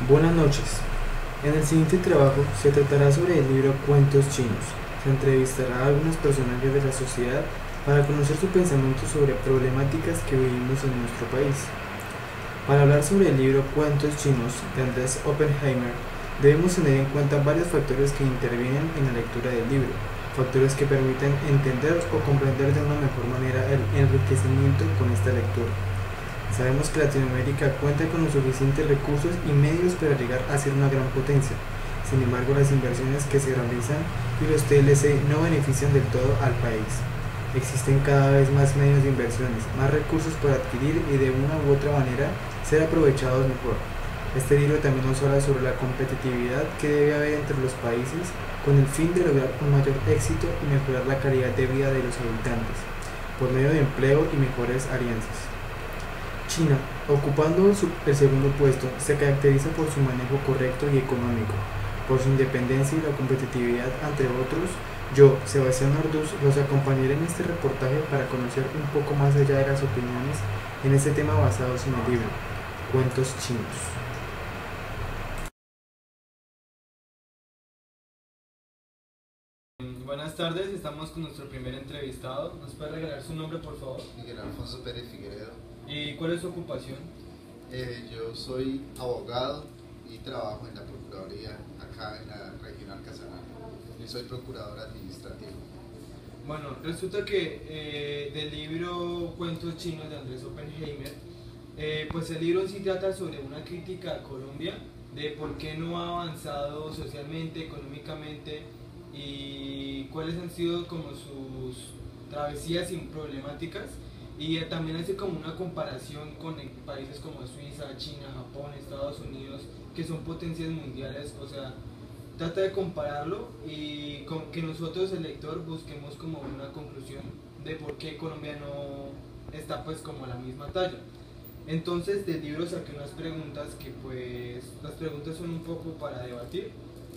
Buenas noches. En el siguiente trabajo se tratará sobre el libro Cuentos Chinos. Se entrevistará a algunos personajes de la sociedad para conocer su pensamiento sobre problemáticas que vivimos en nuestro país. Para hablar sobre el libro Cuentos Chinos de Andrés Oppenheimer, debemos tener en cuenta varios factores que intervienen en la lectura del libro, factores que permiten entender o comprender de una mejor manera el enriquecimiento con esta lectura. Sabemos que Latinoamérica cuenta con los suficientes recursos y medios para llegar a ser una gran potencia. Sin embargo, las inversiones que se realizan y los TLC no benefician del todo al país. Existen cada vez más medios de inversiones, más recursos para adquirir y de una u otra manera ser aprovechados mejor. Este libro también nos habla sobre la competitividad que debe haber entre los países con el fin de lograr un mayor éxito y mejorar la calidad de vida de los habitantes, por medio de empleo y mejores alianzas. China, ocupando el segundo puesto, se caracteriza por su manejo correcto y económico, por su independencia y la competitividad, entre otros. Yo, Sebastián Orduz, los acompañaré en este reportaje para conocer un poco más allá de las opiniones en este tema basados en el libro Cuentos Chinos. Buenas tardes, estamos con nuestro primer entrevistado. ¿Nos puede regalar su nombre, por favor? Miguel Alfonso Pérez Figueredo. ¿Y cuál es su ocupación? Yo soy abogado y trabajo en la Procuraduría acá en la Regional Casanare. Soy procurador administrativo. Bueno, resulta que del libro Cuentos Chinos de Andrés Oppenheimer, pues el libro sí trata sobre una crítica a Colombia, de por qué no ha avanzado socialmente, económicamente, y cuáles han sido como sus travesías y problemáticas, y también hace como una comparación con países como Suiza, China, Japón, Estados Unidos, que son potencias mundiales. O sea, trata de compararlo y con que nosotros, el lector, busquemos como una conclusión de por qué Colombia no está pues como a la misma talla. Entonces del libro saqué unas preguntas que pues las preguntas son un poco para debatir.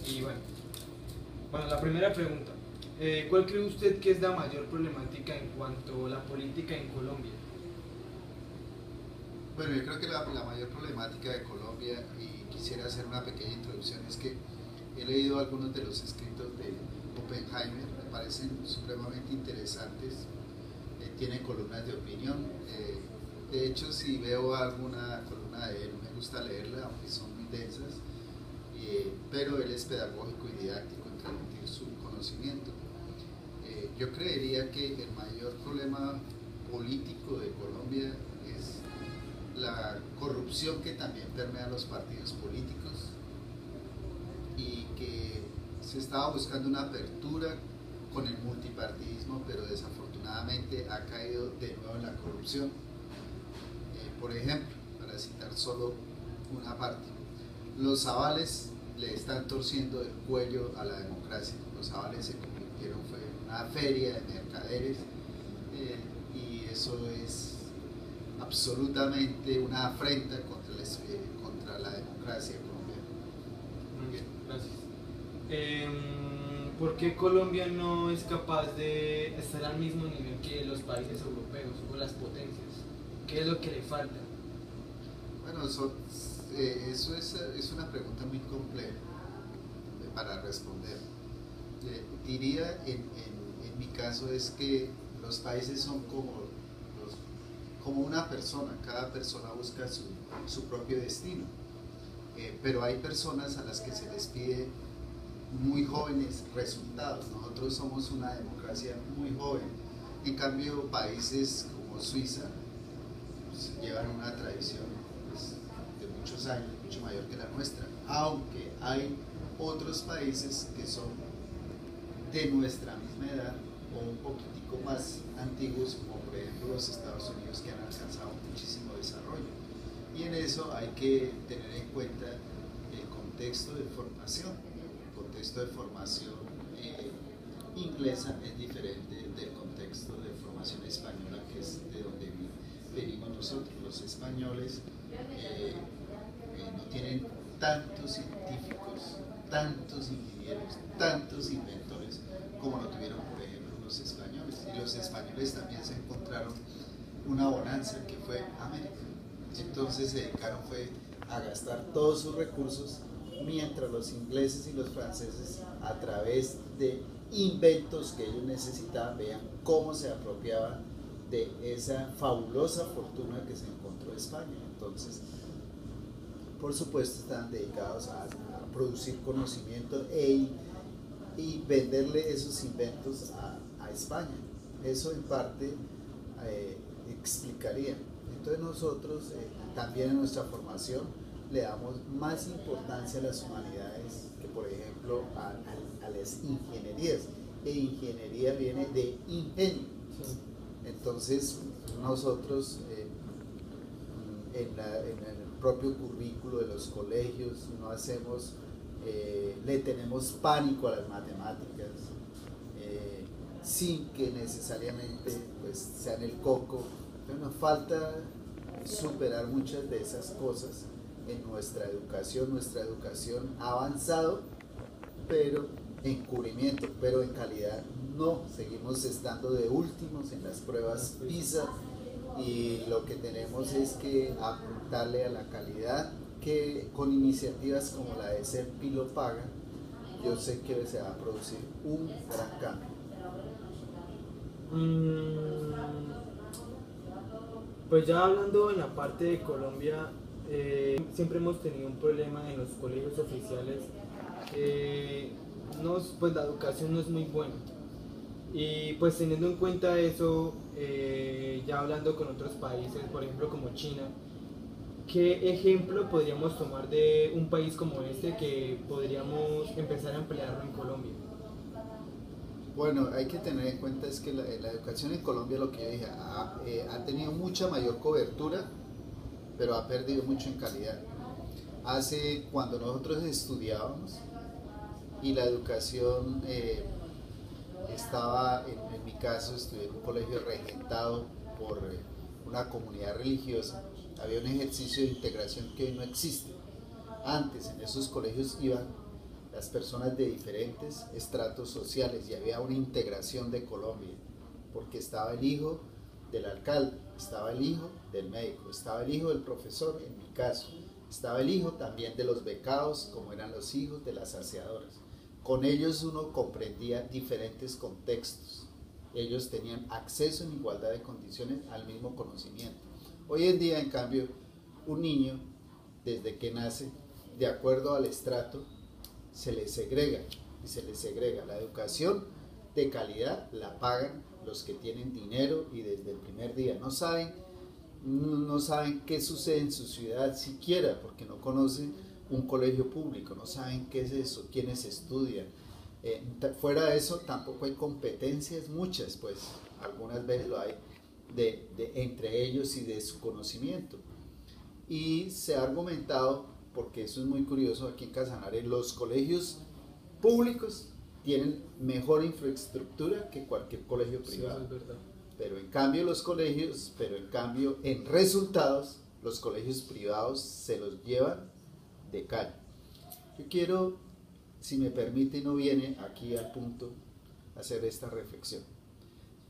Y bueno, la primera pregunta, ¿cuál cree usted que es la mayor problemática en cuanto a la política en Colombia? Bueno, yo creo que la mayor problemática de Colombia, y quisiera hacer una pequeña introducción, es que he leído algunos de los escritos de Oppenheimer, me parecen supremamente interesantes, tiene columnas de opinión, de hecho si veo alguna columna de él me gusta leerla, aunque son muy densas, pero él es pedagógico y didáctico en transmitir su conocimiento. Yo creería que el mayor problema político de Colombia es la corrupción que también permea los partidos políticos y que se estaba buscando una apertura con el multipartidismo, pero desafortunadamente ha caído de nuevo en la corrupción. Por ejemplo, para citar solo una parte, los avales le están torciendo el cuello a la democracia. Los avales se convirtieron en una feria de mercaderes, y eso es absolutamente una afrenta contra la democracia colombiana. Muy bien, gracias. ¿Por qué Colombia no es capaz de estar al mismo nivel que los países europeos o las potencias? ¿Qué es lo que le falta? Bueno, eso es una pregunta muy compleja para responder. Diría, en mi caso, es que los países son como una persona, cada persona busca su propio destino, pero hay personas a las que se les pide muy jóvenes resultados. Nosotros somos una democracia muy joven, en cambio países como Suiza pues, llevan una tradición pues, de muchos años, mucho mayor que la nuestra, aunque hay otros países que son de nuestra misma edad o un poquitico más antiguos, como por ejemplo los Estados Unidos, que han alcanzado muchísimo desarrollo. Y en eso hay que tener en cuenta el contexto de formación. El contexto de formación inglesa es diferente del contexto de formación española, que es de donde venimos nosotros. Los españoles no tienen tantos científicos, tantos ingenieros, tantos inventores como lo tuvieron, por ejemplo, los españoles. Y los españoles también se encontraron una bonanza que fue América. Entonces se dedicaron a gastar todos sus recursos, mientras los ingleses y los franceses, a través de inventos que ellos necesitaban, vean cómo se apropiaban de esa fabulosa fortuna que se encontró España. Entonces, por supuesto, estaban dedicados a producir conocimiento y venderle esos inventos a España. Eso en parte explicaría. Entonces nosotros también en nuestra formación le damos más importancia a las humanidades que, por ejemplo, a las ingenierías. E ingeniería viene de ingenio. Sí. Entonces nosotros en el propio currículo de los colegios no hacemos, le tenemos pánico a las matemáticas, sin que necesariamente pues, sean el coco. Pero nos falta superar muchas de esas cosas en nuestra educación. Nuestra educación ha avanzado, pero en cubrimiento, pero en calidad no. Seguimos estando de últimos en las pruebas PISA, y lo que tenemos es que apuntarle a la calidad, que con iniciativas como la de CEPI lo paga. Yo sé que se va a producir un gran cambio. Pues ya hablando en la parte de Colombia, siempre hemos tenido un problema en los colegios oficiales. Pues la educación no es muy buena. Y pues teniendo en cuenta eso, ya hablando con otros países, por ejemplo como China, ¿qué ejemplo podríamos tomar de un país como este que podríamos empezar a emplearlo en Colombia? Bueno, hay que tener en cuenta es que la educación en Colombia, lo que yo dije, ha tenido mucha mayor cobertura, pero ha perdido mucho en calidad. Cuando nosotros estudiábamos y la educación estaba, en mi caso, estudié en un colegio regentado por una comunidad religiosa, había un ejercicio de integración que hoy no existe. Antes en esos colegios iban las personas de diferentes estratos sociales y había una integración de Colombia, porque estaba el hijo del alcalde, estaba el hijo del médico, estaba el hijo del profesor, en mi caso, estaba el hijo también de los becados, como eran los hijos de las aseadoras. Con ellos uno comprendía diferentes contextos, ellos tenían acceso en igualdad de condiciones al mismo conocimiento. Hoy en día, en cambio, un niño, desde que nace, de acuerdo al estrato, se les segrega y se les segrega. La educación de calidad la pagan los que tienen dinero y desde el primer día no saben qué sucede en su ciudad siquiera, porque no conocen un colegio público, no saben qué es eso, quiénes estudian. Fuera de eso tampoco hay competencias, muchas pues, algunas veces lo hay, entre ellos y de su conocimiento. Y se ha argumentado, porque eso es muy curioso, aquí en Casanare los colegios públicos tienen mejor infraestructura que cualquier colegio privado. Sí, eso es verdad. Pero en cambio en resultados los colegios privados se los llevan de calle. Yo quiero, si me permite y no viene aquí al punto, hacer esta reflexión.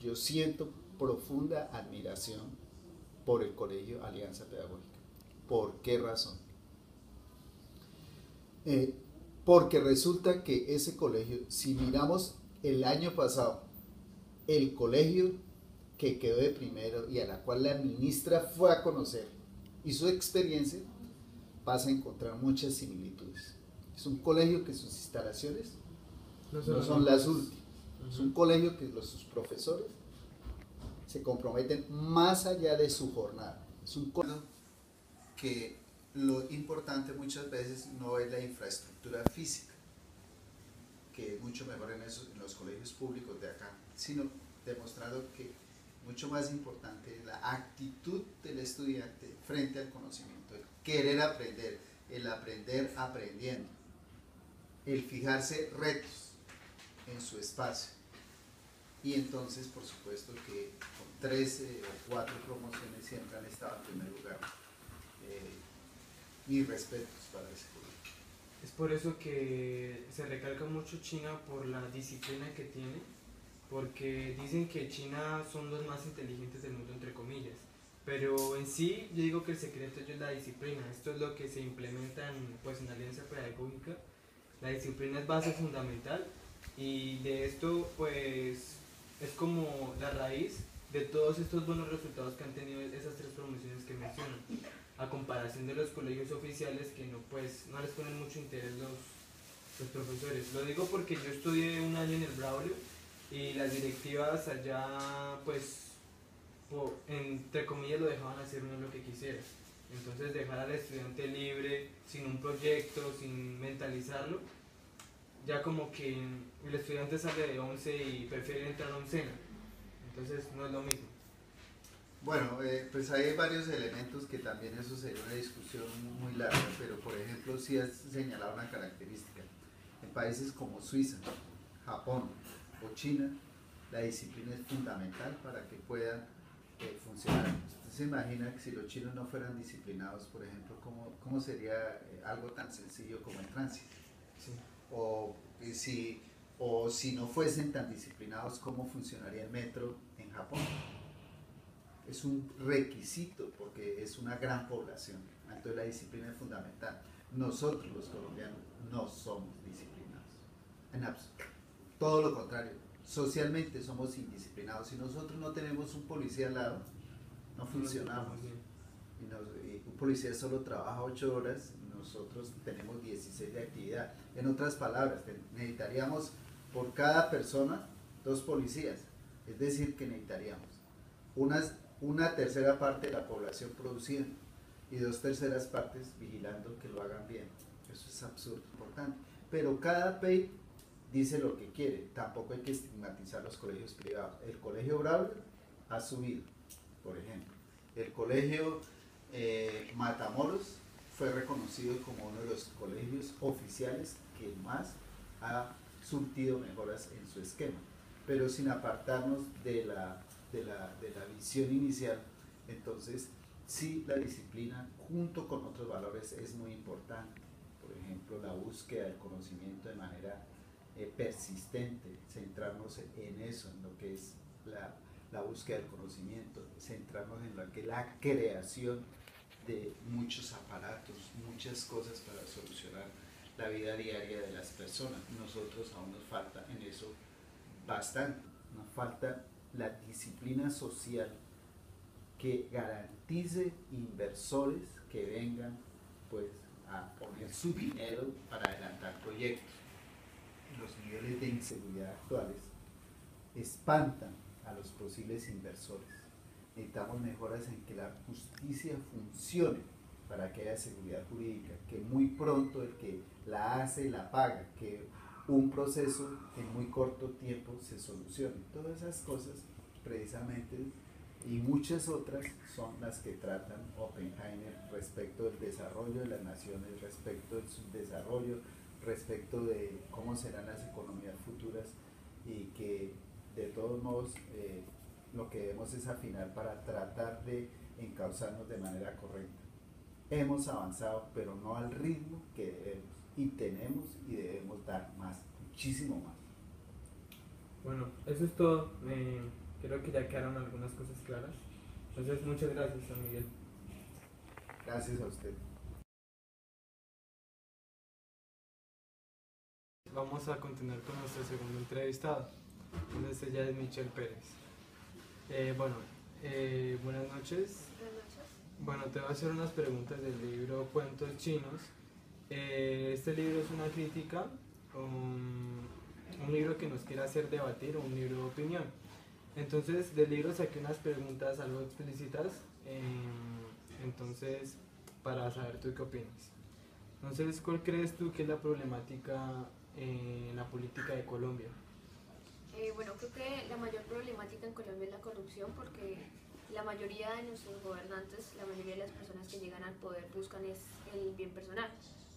Yo siento profunda admiración por el Colegio Alianza Pedagógica. ¿Por qué razón? Porque resulta que ese colegio, si miramos el año pasado, el colegio que quedó de primero y a la cual la ministra fue a conocer y su experiencia, vas a encontrar muchas similitudes. Es un colegio que sus instalaciones no son las últimas. Es un colegio que sus profesores se comprometen más allá de su jornada. Es un colegio que lo importante muchas veces no es la infraestructura física, que es mucho mejor en los colegios públicos de acá, sino demostrando que mucho más importante es la actitud del estudiante frente al conocimiento, el querer aprender, el aprender aprendiendo, el fijarse retos en su espacio. Y entonces, por supuesto que con 3 o 4 promociones siempre han estado en primer lugar. Mis respetos para ese colegio. Es por eso que se recalca mucho China por la disciplina que tiene, porque dicen que China son los más inteligentes del mundo, entre comillas, Pero en sí, yo digo que el secreto es la disciplina. Esto es lo que se implementa pues, en la alianza pedagógica. La disciplina es base fundamental y de esto pues es como la raíz de todos estos buenos resultados que han tenido esas tres promociones que mencionan, a comparación de los colegios oficiales que no, pues, no les ponen mucho interés los profesores. Lo digo porque yo estudié un año en el Braulio y las directivas allá pues entre comillas lo dejaban hacer uno lo que quisiera. Entonces dejar al estudiante libre, sin un proyecto, sin mentalizarlo, ya como que el estudiante sale de 11 y prefiere entrar a oncena. Entonces no es lo mismo. Bueno, pues hay varios elementos que también eso sería una discusión muy larga, pero por ejemplo sí has señalado una característica. En países como Suiza, Japón o China, la disciplina es fundamental para que pueda funcionar. Usted se imagina que si los chinos no fueran disciplinados, por ejemplo, ¿cómo sería algo tan sencillo como el tránsito? Sí. O si no fuesen tan disciplinados, ¿cómo funcionaría el metro en Japón? Es un requisito porque es una gran población, entonces la disciplina es fundamental. Nosotros los colombianos no somos disciplinados, en absoluto, todo lo contrario, socialmente somos indisciplinados. Si nosotros no tenemos un policía al lado, no funcionamos. Y un policía solo trabaja 8 horas, nosotros tenemos 16 de actividad. En otras palabras, necesitaríamos por cada persona 2 policías, es decir, que necesitaríamos una tercera parte de la población produciendo y 2/3 partes vigilando que lo hagan bien. Eso es absurdo, importante. Pero cada país dice lo que quiere, tampoco hay que estigmatizar los colegios privados. El colegio Braulio ha subido, por ejemplo. El colegio Matamoros fue reconocido como uno de los colegios oficiales que más ha surtido mejoras en su esquema, pero sin apartarnos de la visión inicial. Entonces sí, la disciplina junto con otros valores es muy importante. Por ejemplo, la búsqueda del conocimiento de manera persistente, centrarnos en eso, en lo que es la búsqueda del conocimiento, centrarnos en lo que es la creación de muchos aparatos, muchas cosas para solucionar la vida diaria de las personas. Nosotros aún nos falta en eso bastante, nos falta la disciplina social que garantice inversores que vengan pues a poner su dinero para adelantar proyectos. Los niveles de inseguridad actuales espantan a los posibles inversores. Necesitamos mejoras en que la justicia funcione para que haya seguridad jurídica, que muy pronto el que la hace la paga, que un proceso en muy corto tiempo se solucione. Todas esas cosas precisamente y muchas otras son las que tratan Oppenheimer respecto del desarrollo de las naciones, respecto del subdesarrollo, respecto de cómo serán las economías futuras, y que de todos modos lo que debemos es afinar para tratar de encauzarnos de manera correcta. Hemos avanzado, pero no al ritmo que debemos, y tenemos y debemos dar más, muchísimo más. Bueno, eso es todo. Creo que ya quedaron algunas cosas claras. Entonces, muchas gracias, San Miguel. Gracias a usted. Vamos a continuar con nuestro segundo entrevistado. Entonces, ella es Michelle Pérez. Buenas noches. Buenas noches. Bueno, te voy a hacer unas preguntas del libro Cuentos Chinos. Este libro es una crítica, un libro que nos quiere hacer debatir, un libro de opinión. Entonces, del libro saqué unas preguntas algo explícitas, entonces, para saber tú qué opinas. Entonces, ¿cuál crees tú que es la problemática en la política de Colombia? Bueno, creo que la mayor problemática en Colombia es la corrupción, porque la mayoría de nuestros gobernantes, la mayoría de las personas que llegan al poder buscan es el bien personal.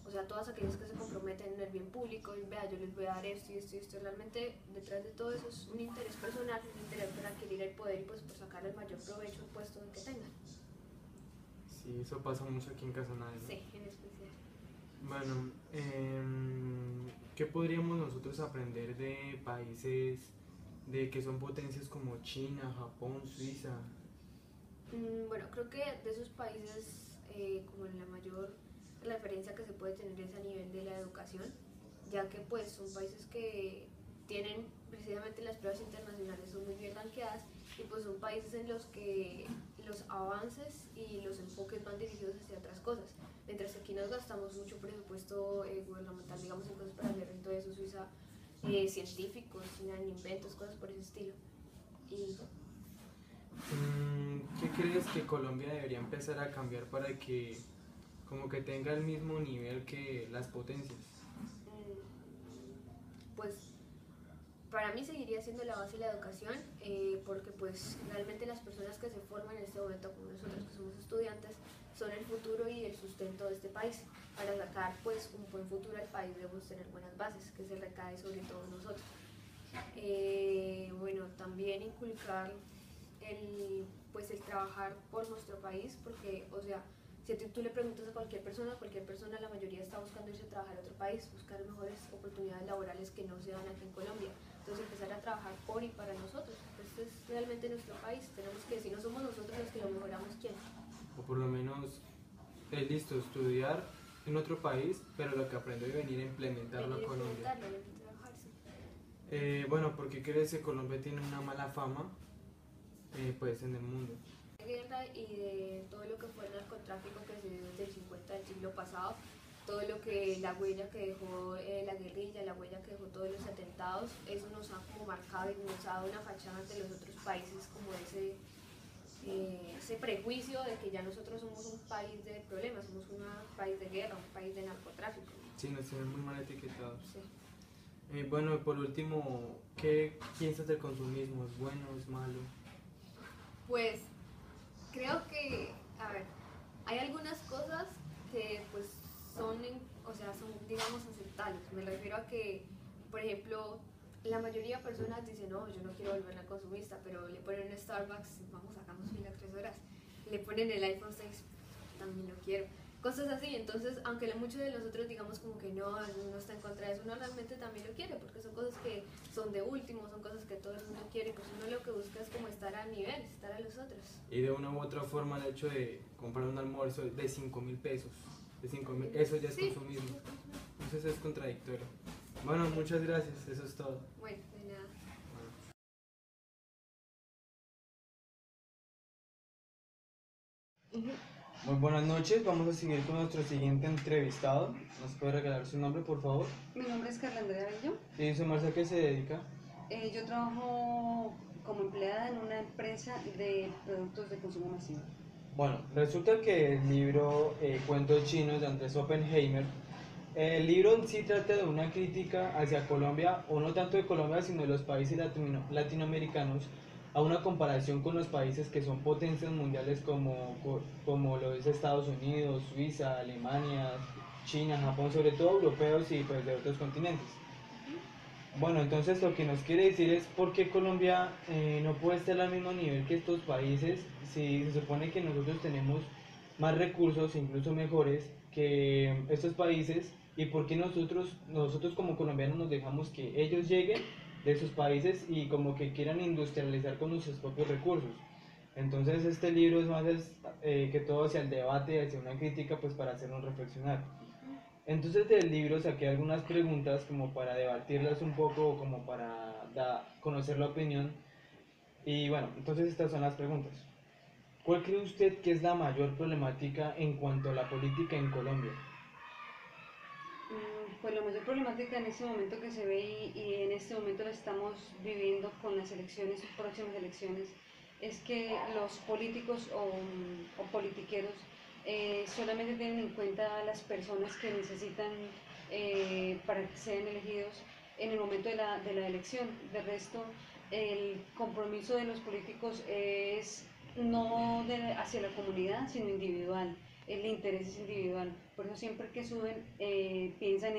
O sea, todas aquellas que se comprometen en el bien público, y vea, yo les voy a dar esto y esto y esto, realmente detrás de todo eso es un interés personal, un interés por adquirir el poder y pues por sacarle el mayor provecho al puesto que tengan. Sí, eso pasa mucho aquí en Casanare, ¿no? Sí, en especial. Bueno, ¿qué podríamos nosotros aprender de países que son potencias como China, Japón, Suiza? Bueno, creo que de esos países, como la mayor referencia que se puede tener es a nivel de la educación, ya que pues son países que tienen precisamente las pruebas internacionales son muy bien rankeadas y pues son países en los que los avances y los enfoques van dirigidos hacia otras cosas, mientras que aquí nos gastamos mucho presupuesto gubernamental, digamos, en cosas para el evento de eso, Suiza, científicos, en inventos, cosas por ese estilo. Y ¿Qué crees que Colombia debería empezar a cambiar para que como que tenga el mismo nivel que las potencias? pues para mí seguiría siendo la base la educación, porque pues realmente las personas que se forman en este momento, como nosotros que somos estudiantes, son el futuro y el sustento de este país. Para sacar pues un buen futuro al país debemos tener buenas bases, que se recae sobre todos nosotros. Bueno, también inculcar pues el trabajar por nuestro país, porque, o sea, si tú le preguntas a cualquier persona, la mayoría está buscando irse a trabajar a otro país, buscar mejores oportunidades laborales que no se dan aquí en Colombia. Entonces empezar a trabajar por y para nosotros. Este es realmente nuestro país. Tenemos que, si no somos nosotros los que lo mejoramos, ¿quién? O por lo menos, es listo, estudiar en otro país, pero lo que aprendo y venir a implementarlo a Colombia. Venir a trabajar, sí. Bueno, ¿por qué crees que Colombia tiene una mala fama pues en el mundo? Guerra y de todo lo que fue el narcotráfico que se dio desde el 50 del siglo pasado, todo lo que la huella que dejó la guerrilla, la huella que dejó todos los atentados, eso nos ha como marcado y nos ha dado una fachada ante los otros países, como ese prejuicio de que ya nosotros somos un país de problemas, somos un país de guerra, un país de narcotráfico. Sí, nos tienen muy mal etiquetados. Sí. Bueno, por último, ¿qué piensas del consumismo? ¿Es bueno, es malo? Pues creo que, a ver, hay algunas cosas que pues son, o sea, son digamos aceptables. Me refiero a que, por ejemplo, la mayoría de personas dicen, no, yo no quiero volverme a consumista, pero le ponen un Starbucks, vamos, sacamos fila 3 horas. Le ponen el iPhone 6, también lo quiero. Cosas así, entonces, aunque muchos de nosotros digamos como que no está en contra de eso, uno realmente también lo quiere, porque son cosas que son de último, son cosas que todo el mundo quiere, pues uno lo que busca es como estar a nivel, estar a los otros. Y de una u otra forma el hecho de comprar un almuerzo de 5.000 pesos, eso ya es Sí. consumismo. Entonces es contradictorio. Bueno, muchas gracias, eso es todo. Bueno, de nada. Muy buenas noches, vamos a seguir con nuestro siguiente entrevistado. ¿Nos puede regalar su nombre, por favor? Mi nombre es Carla Andrea Bello. ¿Y su merced a qué se dedica? Yo trabajo como empleada en una empresa de productos de consumo masivo. Bueno, resulta que el libro Cuentos Chinos de Andrés Oppenheimer, el libro en sí trata de una crítica hacia Colombia, o no tanto de Colombia, sino de los países latinoamericanos, a una comparación con los países que son potencias mundiales como lo es Estados Unidos, Suiza, Alemania, China, Japón, sobre todo europeos y pues de otros continentes. Bueno, entonces lo que nos quiere decir es por qué Colombia no puede estar al mismo nivel que estos países si se supone que nosotros tenemos más recursos, incluso mejores que estos países, y por qué nosotros como colombianos nos dejamos que ellos lleguen de esos países y como que quieran industrializar con nuestros propios recursos. Entonces este libro es más que todo hacia el debate, hacia una crítica, pues para hacernos reflexionar. Entonces del libro saqué algunas preguntas como para debatirlas un poco, como para conocer la opinión. Y bueno, entonces estas son las preguntas. ¿Cuál cree usted que es la mayor problemática en cuanto a la política en Colombia? Pues la mayor problemática en este momento que se ve y en este momento la estamos viviendo con las elecciones, próximas elecciones, es que los políticos o politiqueros solamente tienen en cuenta a las personas que necesitan para que sean elegidos en el momento de la elección. De resto, el compromiso de los políticos es no hacia la comunidad, sino individual. El interés es individual. Por eso siempre que suben piensan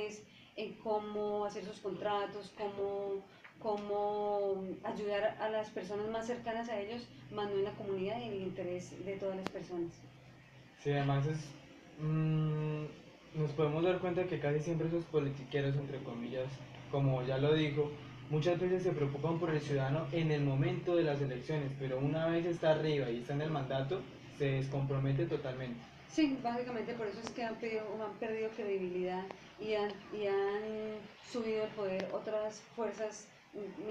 en cómo hacer sus contratos, cómo ayudar a las personas más cercanas a ellos, más no en la comunidad y en el interés de todas las personas. Sí, además nos podemos dar cuenta que casi siempre esos politiqueros, entre comillas, como ya lo dijo, muchas veces se preocupan por el ciudadano en el momento de las elecciones, pero una vez está arriba y está en el mandato, se descompromete totalmente. Sí, básicamente por eso es que han perdido credibilidad y han subido al poder otras fuerzas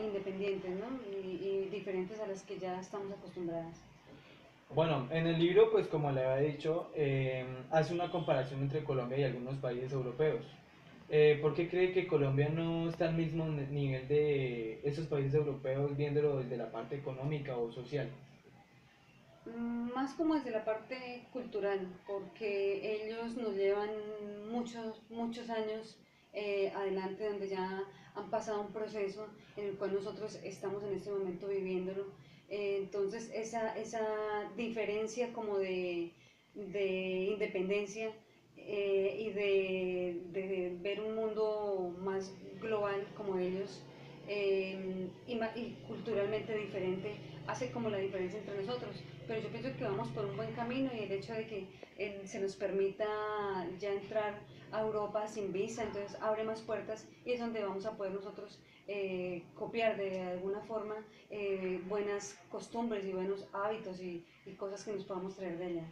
independientes, ¿no? Y diferentes a las que ya estamos acostumbradas. Bueno, en el libro, pues como le había dicho, hace una comparación entre Colombia y algunos países europeos. ¿Por qué cree que Colombia no está al mismo nivel de esos países europeos viéndolo desde la parte económica o social? Más como desde la parte cultural, porque ellos nos llevan muchos años adelante, donde ya han pasado un proceso en el cual nosotros estamos en este momento viviéndolo. Entonces esa diferencia como de independencia y de ver un mundo más global como ellos, y culturalmente diferente, hace como la diferencia entre nosotros. Pero yo pienso que vamos por un buen camino, y el hecho de que se nos permita ya entrar a Europa sin visa, entonces abre más puertas, y es donde vamos a poder nosotros copiar de alguna forma buenas costumbres y buenos hábitos y cosas que nos podamos traer de allá.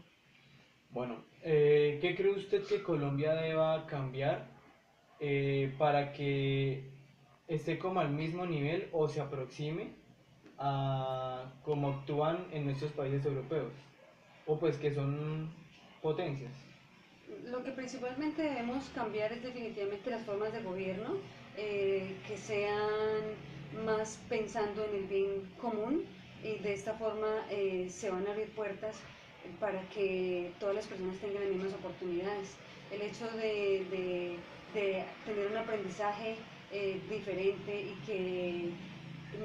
Bueno, ¿qué cree usted que Colombia deba cambiar para que esté como al mismo nivel o se aproxime a cómo actúan en nuestros países europeos, o pues que son potencias? Lo que principalmente debemos cambiar es definitivamente las formas de gobierno, que sean más pensando en el bien común, y de esta forma se van a abrir puertas para que todas las personas tengan las mismas oportunidades. El hecho de tener un aprendizaje diferente, y que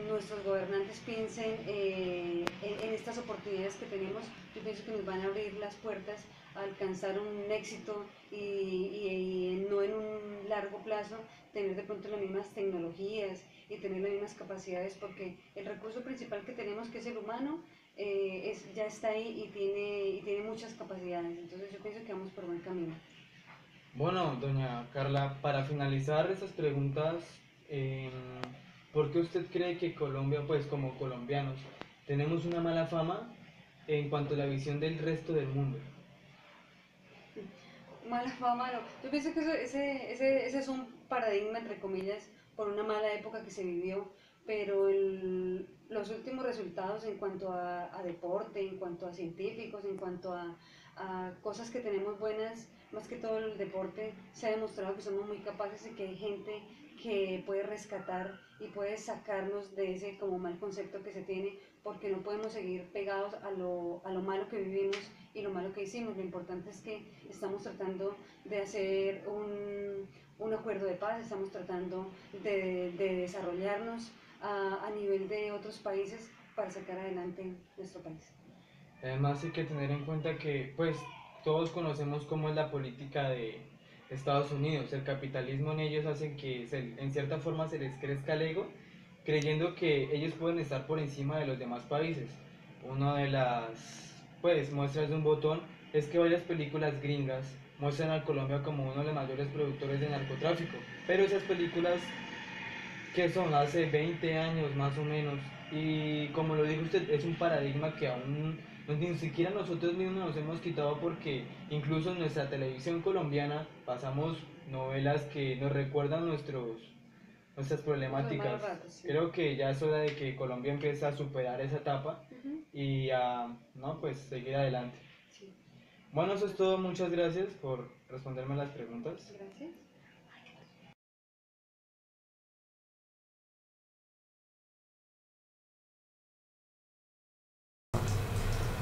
nuestros gobernantes piensen en estas oportunidades que tenemos, yo pienso que nos van a abrir las puertas a alcanzar un éxito, y no en un largo plazo tener de pronto las mismas tecnologías y tener las mismas capacidades, porque el recurso principal que tenemos, que es el humano, ya está ahí y tiene muchas capacidades. Entonces yo pienso que vamos por buen camino. Bueno, doña Carla, para finalizar estas preguntas, ¿por qué usted cree que Colombia, pues como colombianos, tenemos una mala fama en cuanto a la visión del resto del mundo? Mala fama, no. Yo pienso que ese es un paradigma, entre comillas, por una mala época que se vivió, pero los últimos resultados en cuanto a deporte, en cuanto a científicos, en cuanto a cosas que tenemos buenas, más que todo el deporte, se ha demostrado que somos muy capaces, y que hay gente que puede rescatar y puede sacarnos de ese como mal concepto que se tiene, porque no podemos seguir pegados a lo malo que vivimos y lo malo que hicimos. Lo importante es que estamos tratando de hacer un acuerdo de paz, estamos tratando de desarrollarnos a nivel de otros países para sacar adelante nuestro país. Además hay que tener en cuenta que pues todos conocemos cómo es la política de Estados Unidos. El capitalismo en ellos hace que en cierta forma se les crezca el ego, creyendo que ellos pueden estar por encima de los demás países. Una de las pues muestras de un botón es que varias películas gringas muestran a Colombia como uno de los mayores productores de narcotráfico, pero esas películas que son hace 20 años más o menos, y como lo dijo usted, es un paradigma que aún ni siquiera nosotros mismos nos hemos quitado, porque incluso en nuestra televisión colombiana pasamos novelas que nos recuerdan nuestras problemáticas. Sí. Creo que ya es hora de que Colombia empiece a superar esa etapa y a pues seguir adelante. Sí. Bueno, eso es todo, muchas gracias por responderme las preguntas. Gracias.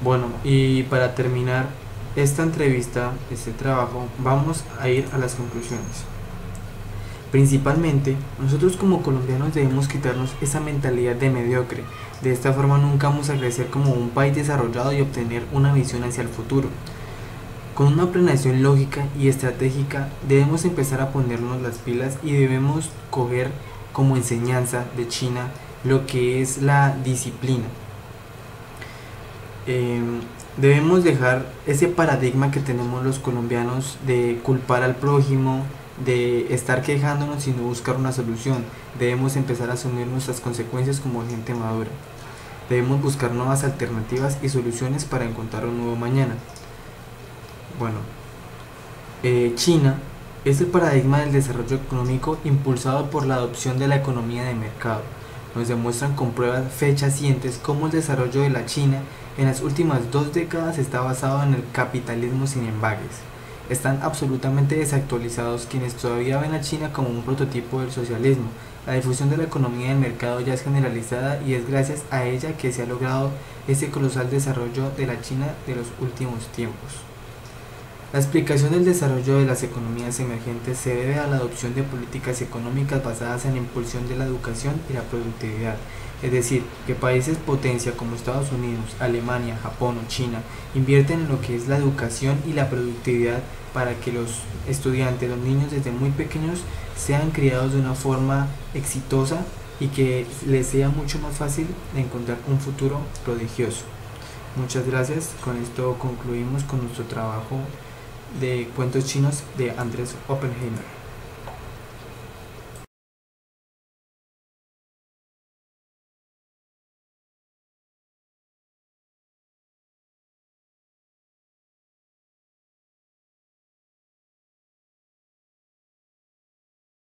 Bueno, y para terminar esta entrevista, este trabajo, vamos a ir a las conclusiones. Principalmente, nosotros como colombianos debemos quitarnos esa mentalidad de mediocre. De esta forma nunca vamos a crecer como un país desarrollado y obtener una visión hacia el futuro. Con una planeación lógica y estratégica debemos empezar a ponernos las pilas, y debemos coger como enseñanza de China lo que es la disciplina. Debemos dejar ese paradigma que tenemos los colombianos de culpar al prójimo, de estar quejándonos y no buscar una solución. Debemos empezar a asumir nuestras consecuencias como gente madura. Debemos buscar nuevas alternativas y soluciones para encontrar un nuevo mañana. Bueno, China es el paradigma del desarrollo económico impulsado por la adopción de la economía de mercado. Nos demuestran con pruebas fehacientes cómo el desarrollo de la China en las últimas 2 décadas está basado en el capitalismo sin embagues. Están absolutamente desactualizados quienes todavía ven a China como un prototipo del socialismo. La difusión de la economía del mercado ya es generalizada y es gracias a ella que se ha logrado ese colosal desarrollo de la China de los últimos tiempos. La explicación del desarrollo de las economías emergentes se debe a la adopción de políticas económicas basadas en la impulsión de la educación y la productividad, es decir, que países potencia como Estados Unidos, Alemania, Japón o China invierten en lo que es la educación y la productividad para que los estudiantes, los niños desde muy pequeños sean criados de una forma exitosa y que les sea mucho más fácil encontrar un futuro prodigioso. Muchas gracias, con esto concluimos con nuestro trabajo de cuentos chinos de Andrés Oppenheimer.